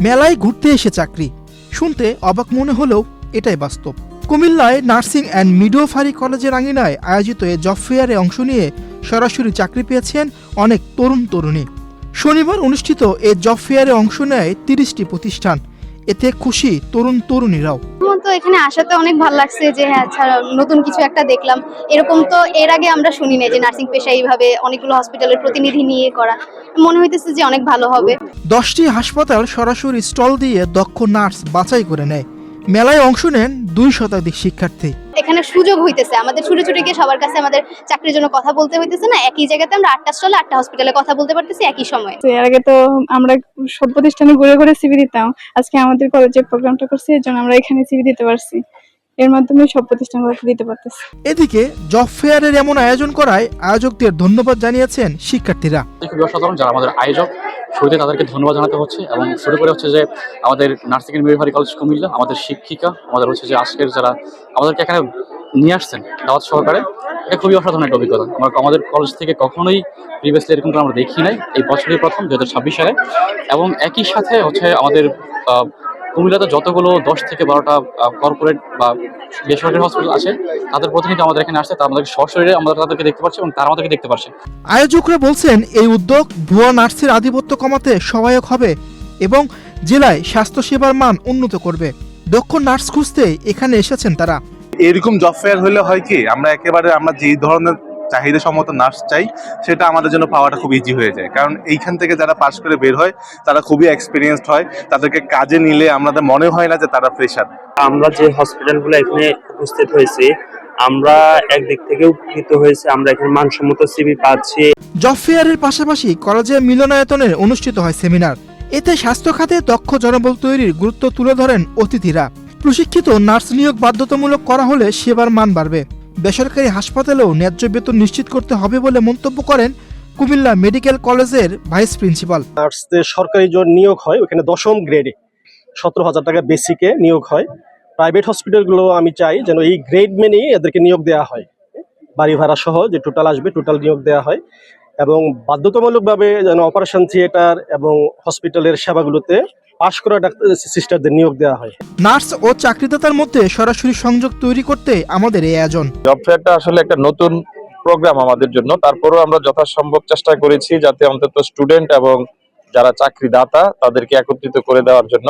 মেলায় ঘুরতে এসে চাকরি শুনতে অবাক মনে হলেও এটাই বাস্তব। কুমিল্লায় নার্সিং অ্যান্ড মিডওয়াইফারি কলেজের আঙিনায় আয়োজিত এ জব ফেয়ারে অংশ নিয়ে সরাসরি চাকরি পেয়েছেন অনেক তরুণ তরুণী। শনিবার অনুষ্ঠিত এ জব ফেয়ারে অংশ নেয় 30টি প্রতিষ্ঠান। এতে খুশি তরুণ তরুণীরাও। তো এখানে আসাতে অনেক ভালো লাগছে যে হ্যাঁ নতুন কিছু একটা দেখলাম। এরকম তো এর আগে আমরা শুনি না যে নার্সিং পেশা এইভাবে অনেকগুলো হসপিটালের প্রতিনিধি নিয়ে করা। মনে হইতেছে যে অনেক ভালো হবে। 10টি হাসপাতাল সরাসরি স্টল দিয়ে দক্ষ নার্স বাছাই করে নেয়। মেলায় অংশ নেন 2 শতাধিক শিক্ষার্থী। এখানে সুযোগ হইতেছে আমাদের ছুটে ছুটে গিয়ে সবার কাছে আমাদের চাকরির জন্য কথা বলতে হইতেছে না। একই জায়গাতে আমরা 8টা স্টলে 8টা হসপিটালে কথা বলতে পারতেছি একই সময়ে। এর আগে তো আমরা সব প্রতিষ্ঠানে ঘুরে ঘুরে সিভি দিতাম। আজকে আমাদের কলেজে প্রোগ্রামটা করছে, এর জন্য আমরা এখানে সিভি দিতে পারছি। এর মাধ্যমে সব প্রতিষ্ঠানগুলোকে দিতে পারতেছি। এদিকে জব ফেয়ারের এমন আয়োজন করায় আয়োজকদের ধন্যবাদ জানিয়েছেন শিক্ষার্থীরা। খুবই অসাধারণ যারা আমাদের আয়োজক, শুরুতে তাদেরকে ধন্যবাদ জানাতে হচ্ছে এবং শুরু করে হচ্ছে যে আমাদের nursing and midwifery college Comilla, আমাদের শিক্ষিকা, আমাদের হচ্ছে যে আজকের যারা আমাদেরকে এখানে নিয়ে আসছেন দাওয়াত সহকারে। এটা খুবই অসাধারণ একটা অভিজ্ঞতা। আমাদের কলেজ থেকে কখনোই প্রিভিয়াসলি এরকম আমরা দেখি নাই, এই বছরই প্রথম 2026 সালে। এবং একই সাথে হচ্ছে আমাদের কুমিল্লাতে যতগুলো 10 থেকে 12টা কর্পোরেট বা বেসরকারি হসপিটাল আছে তাদের প্রতিনিধি আমাদের এখানে আসছে, তারা আমাদেরকে সরাসরি আমরা তাদেরকে দেখতে পাচ্ছি এবং তারা আমাদেরকে দেখতে পাচ্ছে। আয়োজকরা বলছেন এই উদ্যোগ ভুয়া নার্সের আধিপত্য কমাতে সহায়ক হবে এবং জেলায় স্বাস্থ্যসেবার মান উন্নত করবে। দক্ষ নার্স খুঁজতে এখানে এসেছেন তারা। এরকম জব ফেয়ার হলে হয় কি, আমরা যেই ধরনের চাহিদা সম্মত নার্স চাই সেটা আমাদের জন্য পাওয়াটা খুব ইজি হয়ে যায়। কারণ এইখান থেকে যারা পাস করে বের হয় তারা খুবই এক্সপিরিয়েন্সড হয়, তাদেরকে কাজে নিলে আমাদের মনে হয় না যে তারা ফ্রেশার। আমরা যে হসপিটালগুলো এখানে উপস্থিত হয়েছি, আমরা একদিক থেকে উপকৃত হয়েছে, আমরা এখানে মানসম্মত সিভি পাচ্ছি। জব ফেয়ারের পাশাপাশি কলেজের মিলনায়তনে অনুষ্ঠিত হয় সেমিনার। এতে স্বাস্থ্য খাতে দক্ষ জনবল তৈরির গুরুত্ব তুলে ধরেন অতিথিরা। প্রশিক্ষিত নার্স নিয়োগ বাধ্যতামূলক করা হলে সেবার মান বাড়বে। বেসরকারি হাসপাতালেও ন্যায্য বেতন নিশ্চিত করতে হবে বলে মন্তব্য করেন কুমিল্লা মেডিকেল কলেজের ভাইস প্রিন্সিপাল। নার্সদের সরকারি যে নিয়োগ হয় ওখানে 10ম গ্রেডে 17,000 টাকা বেসিকে নিয়োগ হয়। প্রাইভেট হসপিটালগুলো আমি চাই যেন এই গ্রেড মেনেই এদেরকে নিয়োগ দেওয়া হয়, বাড়ি ভাড়া সহ যে টোটাল আসবে টোটাল নিয়োগ দেওয়া হয় এবং বাধ্যতামূলকভাবে যেন অপারেশন থিয়েটার এবং হসপিটালের সেবাগুলোতে পাশ করা ডাক্তার সিস্টারদের নিয়োগ দেওয়া হয়। নার্স ও চাকরিদাতার মধ্যে সরাসরি সংযোগ তৈরি করতে আমাদের এই আয়োজন। জব ফেয়ারটা আসলে একটা নতুন প্রোগ্রাম আমাদের জন্য, তারপরেও আমরা যথাসম্ভব চেষ্টা করেছি যাতে অন্তত স্টুডেন্ট এবং যারা চাকরিদাতা তাদেরকে একত্রিত করে দেওয়ার জন্য,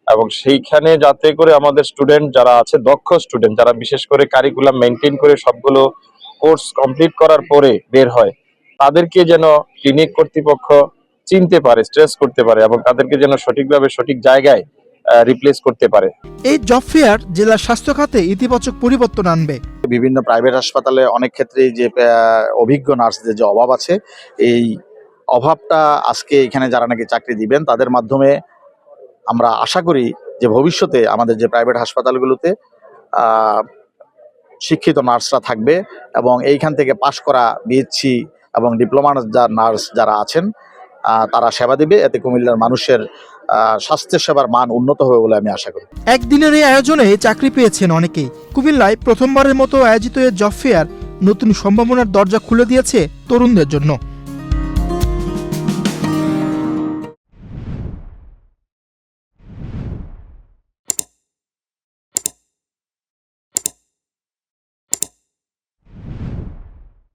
এবং সেইখানে যাতে করে আমাদের স্টুডেন্ট যারা আছে, দক্ষ স্টুডেন্ট যারা বিশেষ করে কারিকুলাম মেনটেন করে সবগুলো কোর্স কমপ্লিট করার পরে বের হয়, তাদেরকে যেন ক্লিনিক কর্তৃপক্ষ চিনতে পারে, স্ট্রেস করতে পারে এবং তাদেরকে যেন সঠিকভাবে সঠিক জায়গায় রিপ্লেস করতে পারে। এই জব ফেয়ার জেলার স্বাস্থ্য খাতে ইতিবাচক পরিবর্তন আনবে। বিভিন্ন প্রাইভেট হাসপাতালে অনেক ক্ষেত্রে যে অভিজ্ঞ নার্সদের যে অভাব আছে, এই অভাবটা আজকে এখানে যারা নাকি চাকরি দিবেন তাদের মাধ্যমে আমরা আশা করি যে ভবিষ্যতে আমাদের যে প্রাইভেট হাসপাতালগুলোতে শিক্ষিত নার্সরা থাকবে এবং এইখান থেকে পাশ করা বিএসসি এবং ডিপ্লোমা নার্স যারা আছেন তারা সেবা দিবে। এতে কুমিল্লার মানুষের স্বাস্থ্য সেবার মান উন্নত হবে বলে আমি আশা করি। একদিনের এই আয়োজনে চাকরি পেয়েছেন অনেকেই। কুমিল্লায় প্রথমবারের মতো আয়োজিত এই জব ফেয়ার নতুন সম্ভাবনার দরজা খুলে দিয়েছে তরুণদের জন্য।